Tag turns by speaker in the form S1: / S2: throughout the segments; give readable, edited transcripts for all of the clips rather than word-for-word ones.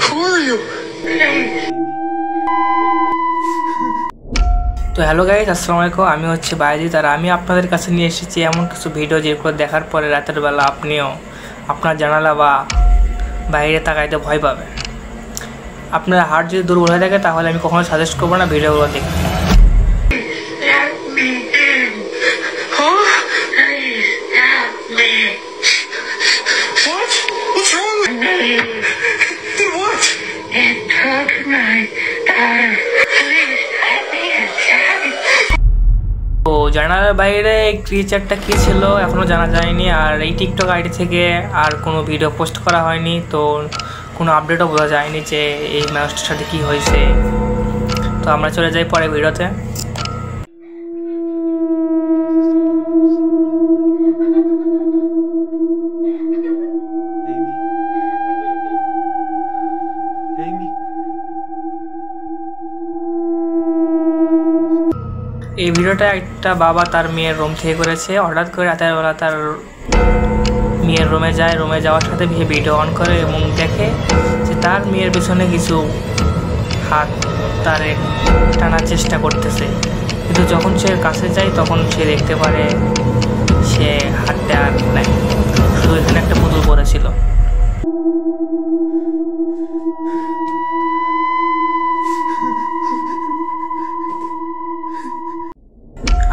S1: Who are you?
S2: তো hello guys, আসসালামু আলাইকুম। আমি হচ্ছে বাইজিৎ, আর আমি আপনাদের কাছে নিয়ে এসেছি এমন কিছু ভিডিও যেগুলো দেখার পরে রাতের বেলা আপনিও আপনার জানালা বা বাইরে তাকাইতে ভয় পাবেন। আপনার হার্ট যদি দুর্বল হয়ে থাকে তাহলে আমি কখনো সাজেস্ট করবো না ভিডিওগুলো দেখতে। তো জানালার বাইরে এই ক্রিয়েচারটা কী ছিল এখনও জানা যায়নি, আর এই টিকটক আইডি থেকে আর কোনো ভিডিও পোস্ট করা হয়নি, তো কোনো আপডেটও বোঝা যায়নি যে এই মানুষটার সাথে কী হয়েছে। তো আমরা চলে যাই পরে ভিডিওতে। এই ভিডিওটা একটা বাবা তার মেয়ের রুম থেকে করেছে। হঠাৎ করে রাতের বেলা তার মেয়ের রুমে যায়, রুমে যাওয়ার সাথে ভিডিও অন করে এবং দেখে যে তার মেয়ের পেছনে কিছু হাত তারে টানার চেষ্টা করতেছে, কিন্তু যখন সে কাছে যায় তখন সে দেখতে পারে সে হাতটা আর নাই, শুধু এখানে একটা পুতুল পড়েছিল।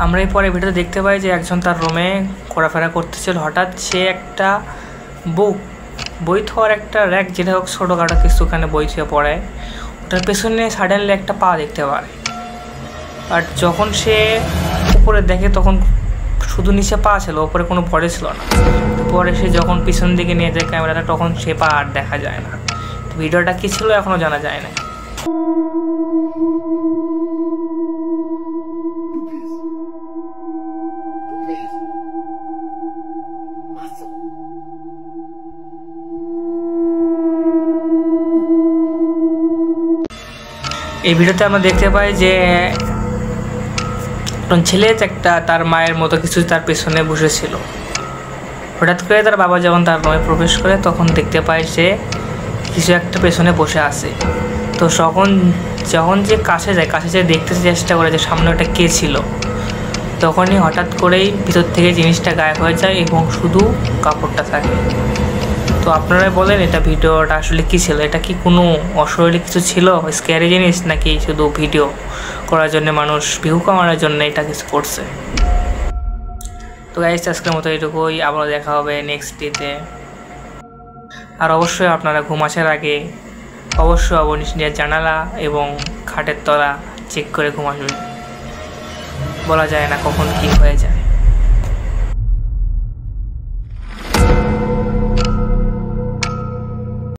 S2: আমরা এই পরে ভিডিওতে দেখতে পাই যে একজন তার রুমে ঘোরাফেরা করতেছিল। হঠাৎ সে একটা বই থোয়ার একটা র্যাক, যেটা হোক ছোটোখাটো কিছুখানে বই থুয়ে পড়ে, ওটার পেছনে সাডেনলি একটা পা দেখতে পারে। আর যখন সে উপরে দেখে তখন শুধু নিচে পা ছিল, উপরে কোনো বডি ছিল না। পরে সে যখন পিছন দিকে নিয়ে যায় ক্যামেরাটা, তখন সে পা আর দেখা যায় না। ভিডিওটা কী ছিল এখনও জানা যায় না। এই ভিডিওতে আমরা দেখতে পাই যে ছেলে একটা তার মায়ের মতো কিছু তার পেছনে বসেছিল। হঠাৎ করে তার বাবা যখন তার রুমে প্রবেশ করে তখন দেখতে পায় সে কিছু একটা পেছনে বসে আছে। তো যখন যে কাছে যায় দেখতে চেষ্টা করে যে সামনে ওটা কে ছিল, তখনই হঠাৎ করেই ভিতর থেকে জিনিসটা গায়েব হয়ে যায় এবং শুধু কাপড়টা থাকে। তো আপনারা বলেন এটা ভিডিওটা আসলে কী ছিল? এটা কি কোনো অশরীরী কিছু ছিল, স্ক্যারি জিনিস, নাকি শুধু ভিডিও করার জন্য মানুষ ভিউ কামানোর জন্য এটা কিছু করছে? তো গাইস, আজকের মতো এটুকুই, আবার দেখা হবে নেক্সট ডেতে। আর অবশ্যই আপনারা ঘুম আসার আগে অবশ্যই নিজের জানালা এবং খাটের তলা চেক করে ঘুম আসবেন। বলা যায় না কখন কী হয়ে যায়।